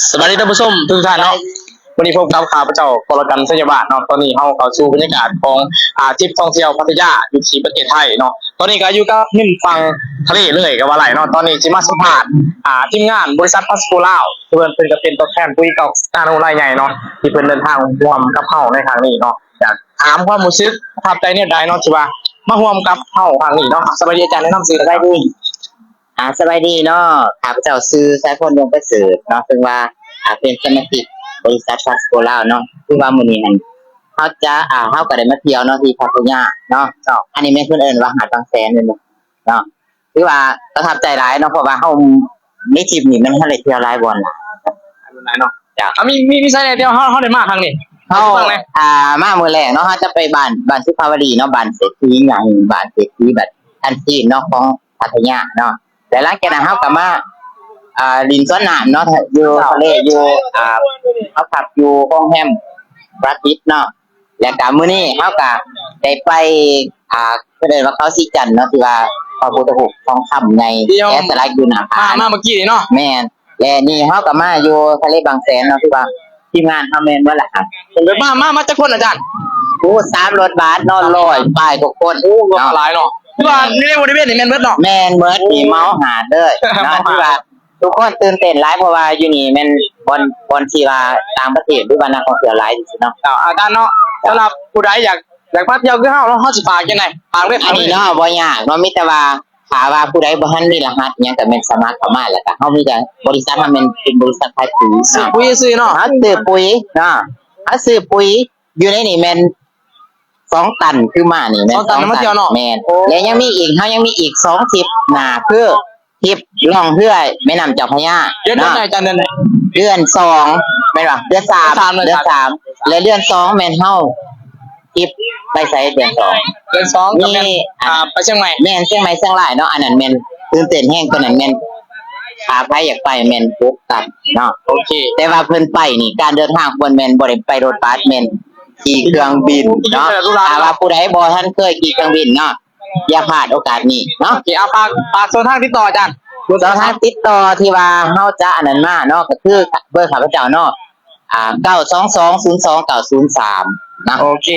สวัสดีท่านผู้ชมทุกท่านเนาะวันนี้พบกับข้าพเจ้ากรกันสัญญาบาทเนาะตอนนี้เราเข้าสู่บรรยากาศของทริปท่องเที่ยวพัทยาอยู่ที่ประเทศไทยเนาะตอนนี้ก็อยู่กับนิ่มฟังทะเลเลยก็ว่าไหลเนาะตอนนี้จิมาสัมภาษณ์ทีมงานบริษัทพาสโกลาวเพื่อนเป็นก็เป็นตัวแทนคุยกับนาโนรายใหญ่เนาะที่เพิ่นเดินทางร่วมกับเฮาในครั้งนี้เนาะอยากถามความรู้สึกประทับใจเนี่ยใดเนาะที่ว่ามาร่วมกับเฮาครั้งนี้เนาะสวัสดีอาจารย์แนะนำชื่อได้ดี สบายดีเนาะข้าพเจ้าซื้อสายพลวงประเสริฐเนาะซึ่งว่าเป็นสมาชิกบริษัทพาสโกลาวเนาะคือว่ามื้อนี้นั่นเขาจะเฮาก็ได้มาเที่ยวเนาะที่พัทยาเนาะอันนี้แม่นเพิ่นเอิ้นว่าหาดบางแสนนั่นเนาะคือว่าประทับใจหลายเนาะเพราะว่าเฮาในทริปนี้มันทันได้เที่ยวหลายบ่อนล่ะหลายเนาะจ้ะมีสาเหตุเดียวเฮาได้มาครั้งนี้เฮามามื้อแรกเนาะเฮาจะไปบ้านสุภาวดีเนาะบ้านเศรษฐีหยังบ้านเศรษฐีแบบอันซีนเนาะของพัทยาเนาะแล้วหลังจากนั้นเฮาก็มาลินสวนน้ำเนาะอยู่ทะเลอยู่เขาขับอยู่โรงแรมรัฐิตเนาะแล้วก็มื้อนี้เฮาก็ได้ไปเพิ่นเอิ้นว่าเขาสิจันทร์เนาะที่ว่าพระพุทธรูปทองคำในแกะสลักอยู่หน้าผามาเมื่อกี้นี่เนาะแม่นและนี่เฮาก็มาอยู่ทะเลบางแสนเนาะที่ว่าทีมงานเฮาแม่นเบิดล่ะครับมาจักคนอาจารย์โอ้3รถบัสเนาะ100ป้ายทุกคนโอ้หลายเนาะที่ว่าในบริเวณนี่แม่นเบิดเนาะแม่นเบิดนี่เมาหาเด้อเนาะที่ว่าทุกคนตื่นเต้นหลายเพราะว่าอยู่นี่แม่นบอนที่ว่าต่างประเทศหรือว่านักท่องเที่ยวหลายที่สุดเนาะอาจารย์เนาะสำหรับผู้ใดอยากมาเที่ยวคือเฮาสิฝากจังได๋ฝากด้วยอันนี้เนาะบ่ยากเนาะมีแต่ว่าถ้าว่าผู้ใดบ่ทันมีรหัสหยังก็แม่นสมัครเข้ามาแล้วก็เฮามีแต่บริษัทเฮาแม่นเป็นบริษัทขายปุ๋ยซื้อเนาะซื้อปุ๋ยเนาะซื้อปุ๋ยอยู่ในนี่แม่น2 ตันคือมานี่แม่น2 ตันแม่นแล้วยังมีอีกเฮายังมีอีก2ทริปหน้าคือทริปล่องเรือแม่น้ำเจ้าพระยาเดือนไหนจันเดือนไหนเดือน2แม่นบ่เดือน3และเดือน2แม่นเฮาทริปไปไสเดือน2ก็แม่นไปเชียงใหม่แม่นเชียงใหม่เชียงรายเนาะอันนั้นแม่นตื่นเต้นแฮงตัวนั้นแม่นไผอยากไปแม่น6 ตันเนาะโอเคแต่ว่าเพิ่นไปนี่การเดินทางเพิ่นแม่นบ่ได้ไปรถบัสแม่นขี่เครื่องบินเนาะถ้าว่าผู้ใดบ่ทันเคยขี่เครื่องบินเนาะอย่าพลาดโอกาสนี้เนาะโอเคฝากโซนทางติดต่ออาจารย์ช่องทางติดต่อที่ว่าเฮาจะอันนั้นมาเนาะก็คือเบอร์ข้าพเจ้าเนาะ922029003นะโอเค